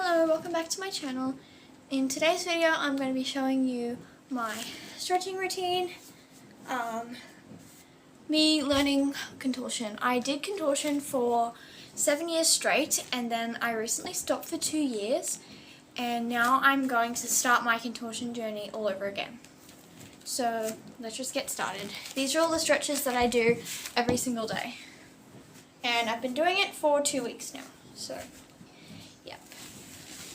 Hello, welcome back to my channel. In today's video I'm going to be showing you my stretching routine, me learning contortion. I did contortion for 7 years straight and then I recently stopped for 2 years and now I'm going to start my contortion journey all over again. So let's just get started. These are all the stretches that I do every single day and I've been doing it for 2 weeks now. So yep.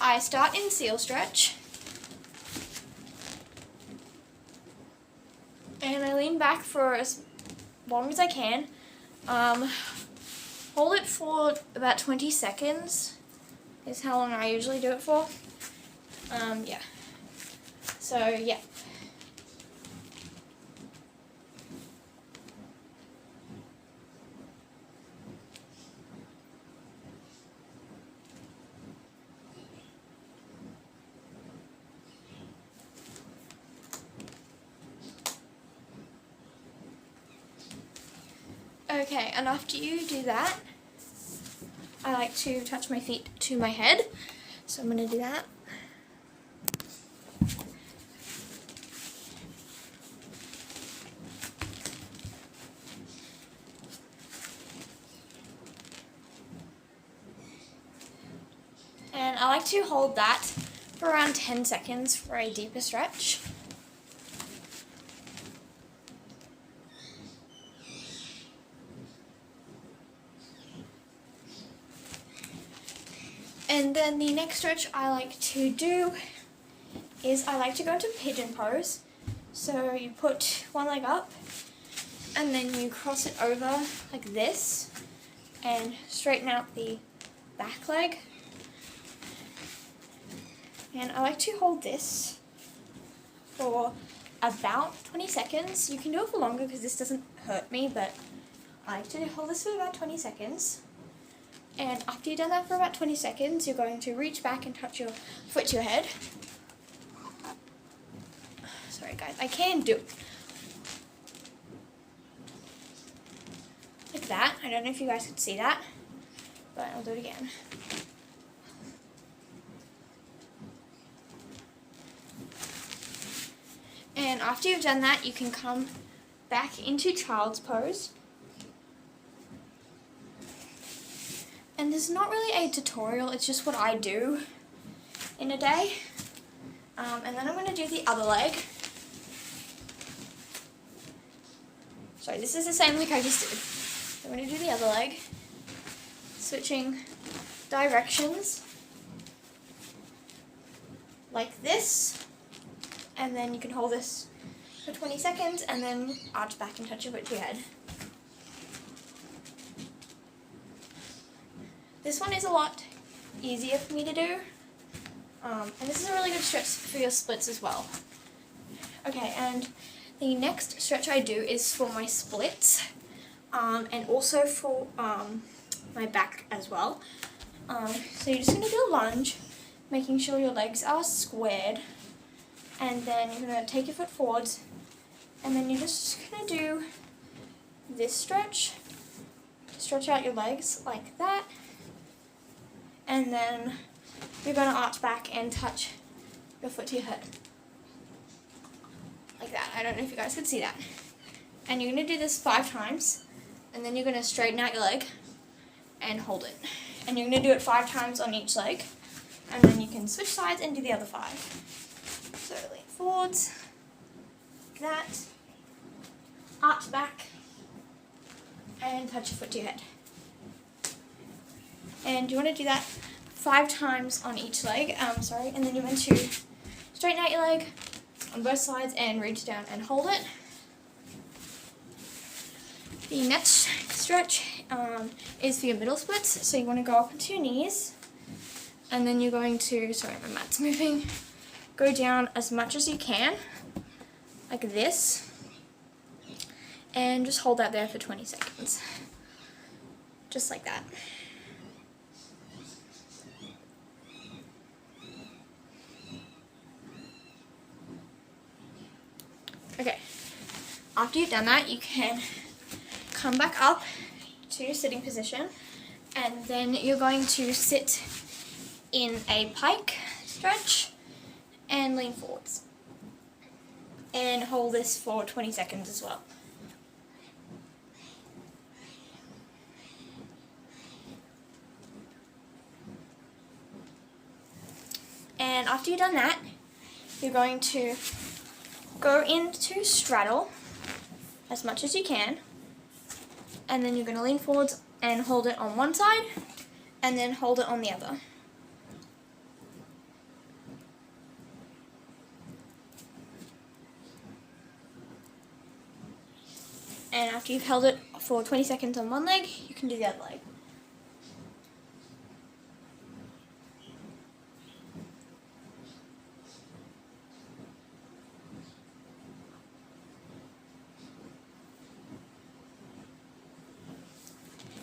I start in seal stretch and I lean back for as long as I can. Hold it for about 20 seconds is how long I usually do it for. Yeah. So yeah. Okay, and after you do that, I like to touch my feet to my head, so I'm going to do that. And I like to hold that for around 10 seconds for a deeper stretch. And then the next stretch I like to do is I like to go into pigeon pose. So you put one leg up and then you cross it over like this and straighten out the back leg. And I like to hold this for about 20 seconds. You can do it for longer because this doesn't hurt me, but I like to hold this for about 20 seconds. And after you've done that for about 20 seconds, you're going to reach back and touch your foot to your head. Sorry guys, I can do it. Like that. I don't know if you guys could see that, but I'll do it again. And after you've done that, you can come back into child's pose. And this is not really a tutorial, it's just what I do in a day. And then I'm going to do the other leg. Sorry, this is the same like I just did. I'm going to do the other leg. Switching directions. Like this. And then you can hold this for 20 seconds and then arch back and touch your foot to your head. This one is a lot easier for me to do, and this is a really good stretch for your splits as well. Okay, and the next stretch I do is for my splits, and also for my back as well. So you're just going to do a lunge, making sure your legs are squared, and then you're going to take your foot forwards, and then you're just going to do this stretch, stretch out your legs like that. And then you're going to arch back and touch your foot to your head. Like that. I don't know if you guys could see that. And you're going to do this 5 times. And then you're going to straighten out your leg and hold it. And you're going to do it 5 times on each leg. And then you can switch sides and do the other 5. So lean forwards. Like that. Arch back. And touch your foot to your head. And you want to do that 5 times on each leg, and then you want to straighten out your leg on both sides and reach down and hold it. The next stretch is for your middle splits, so you want to go up onto your knees, and then you're going to, sorry my mat's moving, go down as much as you can, like this, and just hold that there for 20 seconds, just like that. Okay, after you've done that, you can come back up to your sitting position, and then you're going to sit in a pike stretch and lean forwards. And hold this for 20 seconds as well. And after you've done that, you're going to go into straddle as much as you can, and then you're going to lean forwards and hold it on one side, and then hold it on the other. And after you've held it for 20 seconds on one leg, you can do the other leg.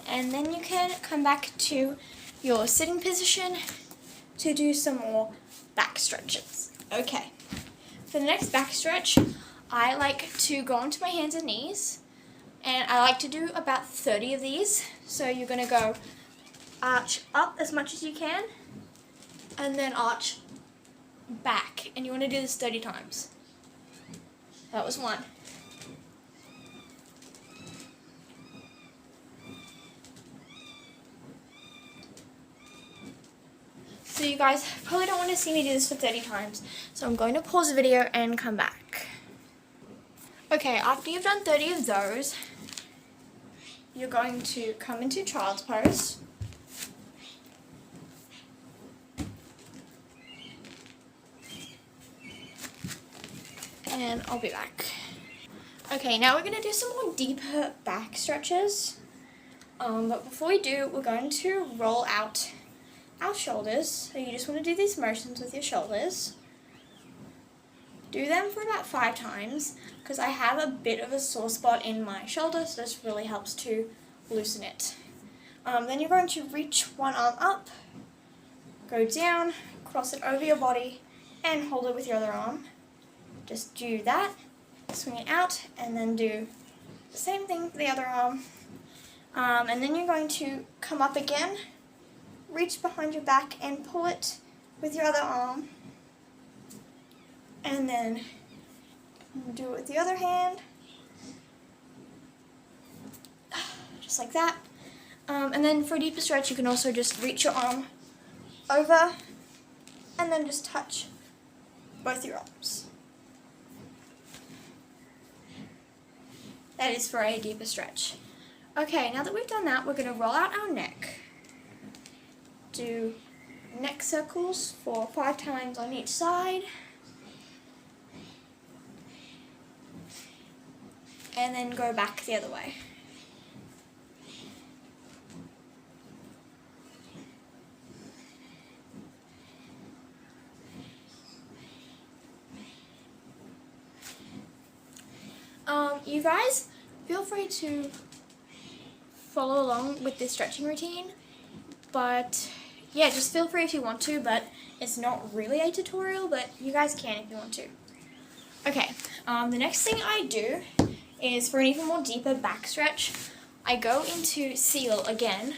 And then you can come back to your sitting position to do some more back stretches. Okay, for the next back stretch, I like to go onto my hands and knees, and I like to do about 30 of these. So you're going to go arch up as much as you can, and then arch back, and you want to do this 30 times. That was one. So you guys probably don't want to see me do this for 30 times, so I'm going to pause the video and come back. Okay, after you've done 30 of those, you're going to come into child's pose. And I'll be back. Okay, now we're going to do some more deeper back stretches. But before we do, we're going to roll out our shoulders. So you just want to do these motions with your shoulders. Do them for about 5 times, because I have a bit of a sore spot in my shoulder, so this really helps to loosen it. Then you're going to reach one arm up, go down, cross it over your body, and hold it with your other arm. Just do that, swing it out, and then do the same thing for the other arm. And then you're going to come up again, reach behind your back and pull it with your other arm, and then do it with the other hand, just like that. And then for a deeper stretch, you can also just reach your arm over and then just touch both your arms. That is for a deeper stretch. Okay, now that we've done that, we're going to roll out our neck. Do neck circles for 5 times on each side. And then go back the other way. You guys, feel free to follow along with this stretching routine, but yeah, just feel free if you want to, but it's not really a tutorial, but you guys can if you want to. Okay, the next thing I do is, for an even more deeper back stretch, I go into seal again,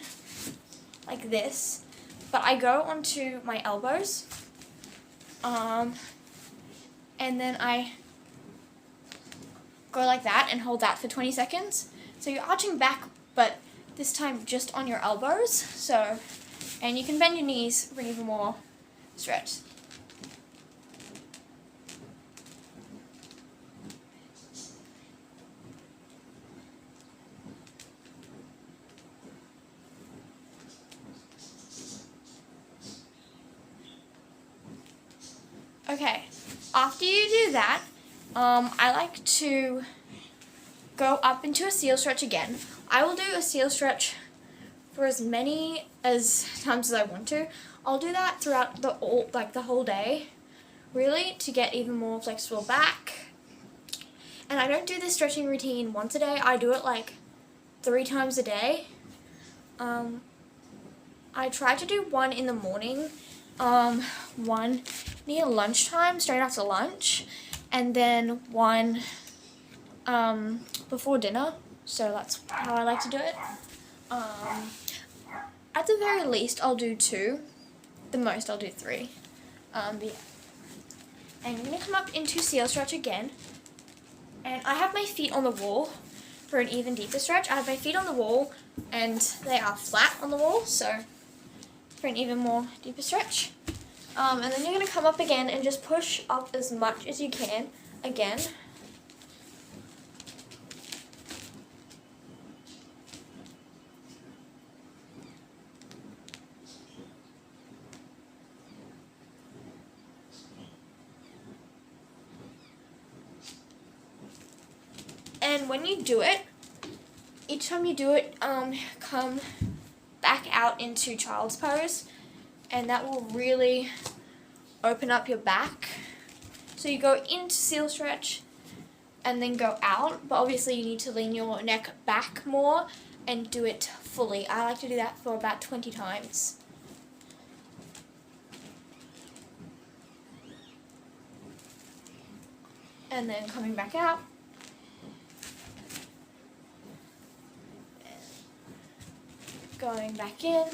like this, but I go onto my elbows, and then I go like that and hold that for 20 seconds. So you're arching back, but this time just on your elbows. So, and you can bend your knees for even more stretch. Okay, after you do that, I like to go up into a seal stretch again. I will do a seal stretch for as many times as I want to. I'll do that throughout the whole day, really, to get even more flexible back. And I don't do this stretching routine once a day. I do it like 3 times a day. I try to do one in the morning, one near lunchtime, straight after lunch, and then one before dinner. So that's how I like to do it. At the very least, I'll do 2. the most I'll do 3. But yeah. And I'm going to come up into seal stretch again. And I have my feet on the wall for an even deeper stretch. I have my feet on the wall and they are flat on the wall, so for an even more deeper stretch. And then you're going to come up again and just push up as much as you can again. And when you do it, each time you do it, come back out into child's pose, and that will really open up your back. So you go into seal stretch and then go out, but obviously you need to lean your neck back more and do it fully. I like to do that for about 20 times. And then coming back out. Going back in.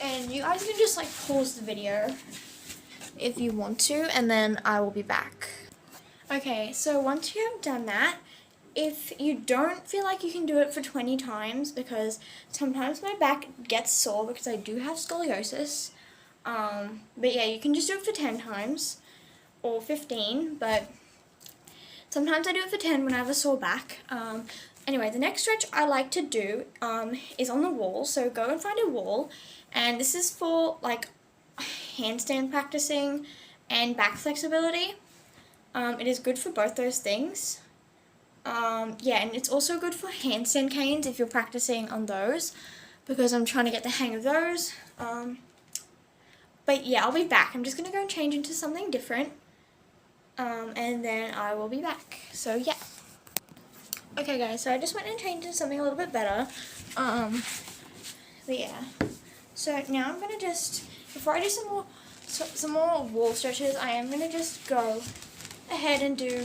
And you guys can just like pause the video if you want to, and then I will be back. Okay, so once you have done that, if you don't feel like you can do it for 20 times, because sometimes my back gets sore because I do have scoliosis, but yeah, you can just do it for 10 times or 15, but sometimes I do it for 10 when I have a sore back. Anyway, the next stretch I like to do is on the wall, so go and find a wall, and this is for like handstand practicing and back flexibility. It is good for both those things. Yeah, and it's also good for handstand canes if you're practicing on those, because I'm trying to get the hang of those. But yeah, I'll be back. I'm just going to go and change into something different, and then I will be back. So yeah. Okay guys, so I just went and changed into something a little bit better. But yeah. So now I'm going to just, before I do some more wall stretches, I am going to just go ahead and do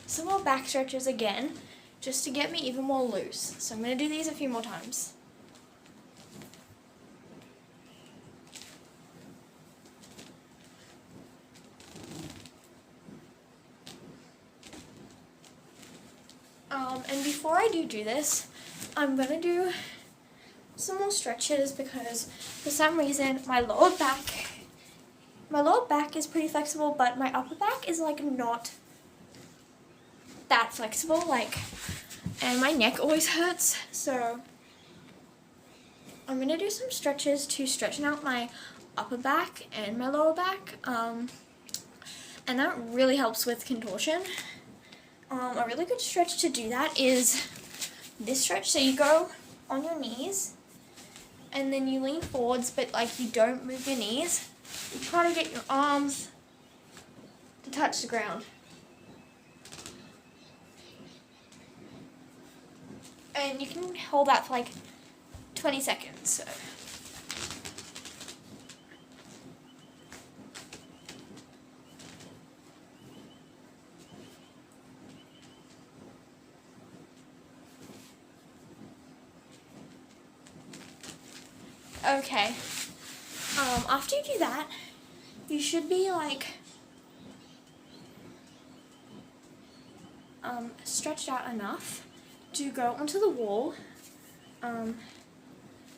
some more back stretches again, just to get me even more loose. So I'm going to do these a few more times. And before I do this, I'm going to do some more stretches, because for some reason my lower back is pretty flexible, but my upper back is like not that flexible, like, and my neck always hurts. So I'm gonna do some stretches to straighten out my upper back and my lower back, and that really helps with contortion. A really good stretch to do that is this stretch. So you go on your knees and then you lean forwards, but like you don't move your knees. You try to get your arms to touch the ground. And you can hold that for like 20 seconds. So. Okay. After you do that, you should be like stretched out enough to go onto the wall.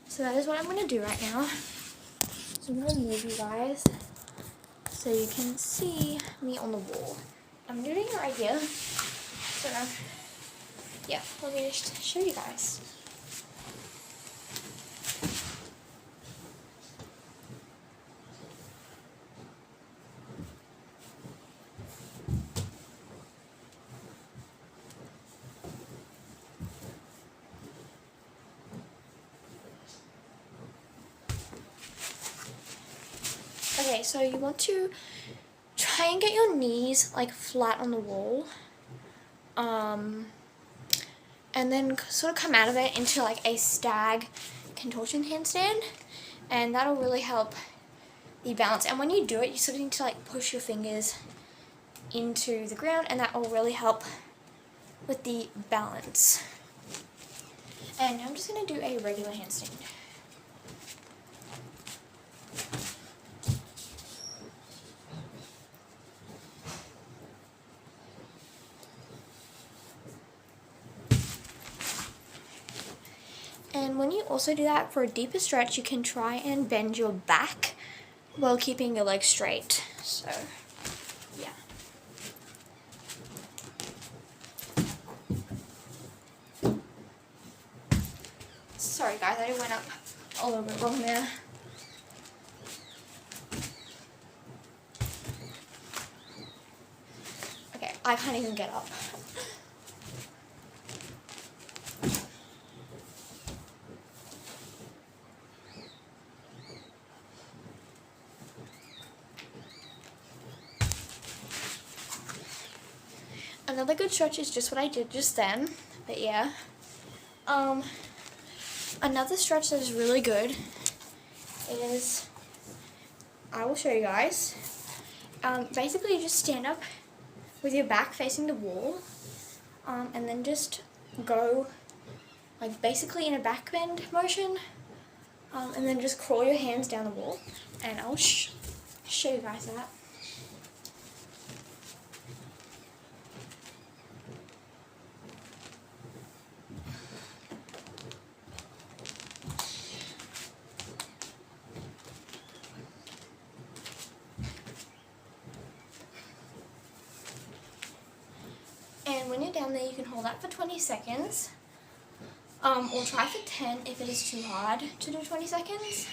So that is what I'm going to do right now. So I'm going to move you guys so you can see me on the wall. I'm doing it right here. So yeah, let me just show you guys. Okay, so you want to try and get your knees like flat on the wall, and then sort of come out of it into like a stag contortion handstand, and that'll really help the balance. And when you do it, you sort of need to like push your fingers into the ground, and that will really help with the balance. And I'm just going to do a regular handstand. And when you also do that for a deeper stretch, you can try and bend your back while keeping your legs straight. So, yeah. Sorry guys, I went up a little bit wrong there. Okay, I can't even get up. Another good stretch is just what I did just then, but yeah. Another stretch that is really good is, I will show you guys. Basically you just stand up with your back facing the wall, and then just go like basically in a back bend motion, and then just crawl your hands down the wall, and I'll show you guys that. And when you're down there, you can hold that for 20 seconds. Or try for 10 if it is too hard to do 20 seconds.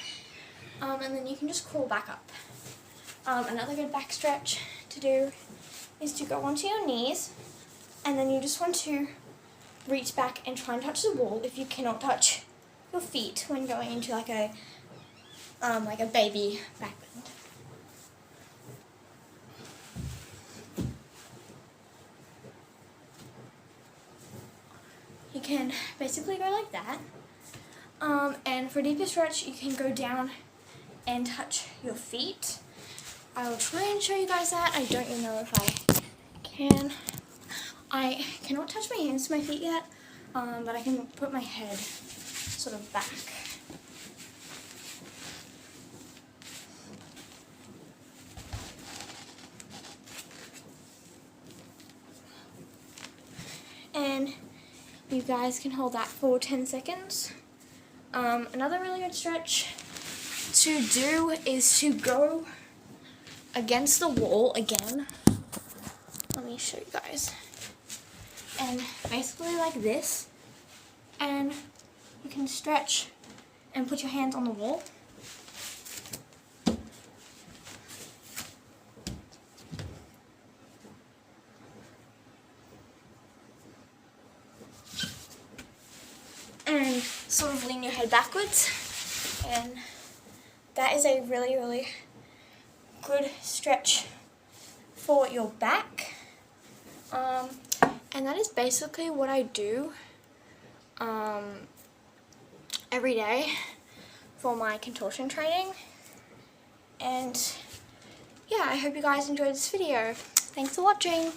And then you can just crawl back up. Another good back stretch to do is to go onto your knees, and then you just want to reach back and try and touch the wall if you cannot touch your feet when going into like a baby back bend. You can basically go like that. And for a deeper stretch, you can go down and touch your feet. I will try and show you guys that. I don't even know if I can. I cannot touch my hands to my feet yet, but I can put my head sort of back. And you guys can hold that for 10 seconds. Another really good stretch to do is to go against the wall again. Let me show you guys. And basically like this. And you can stretch and put your hands on the wall. And sort of lean your head backwards, and that is a really, really good stretch for your back. And that is basically what I do every day for my contortion training. And yeah, I hope you guys enjoyed this video. Thanks for watching.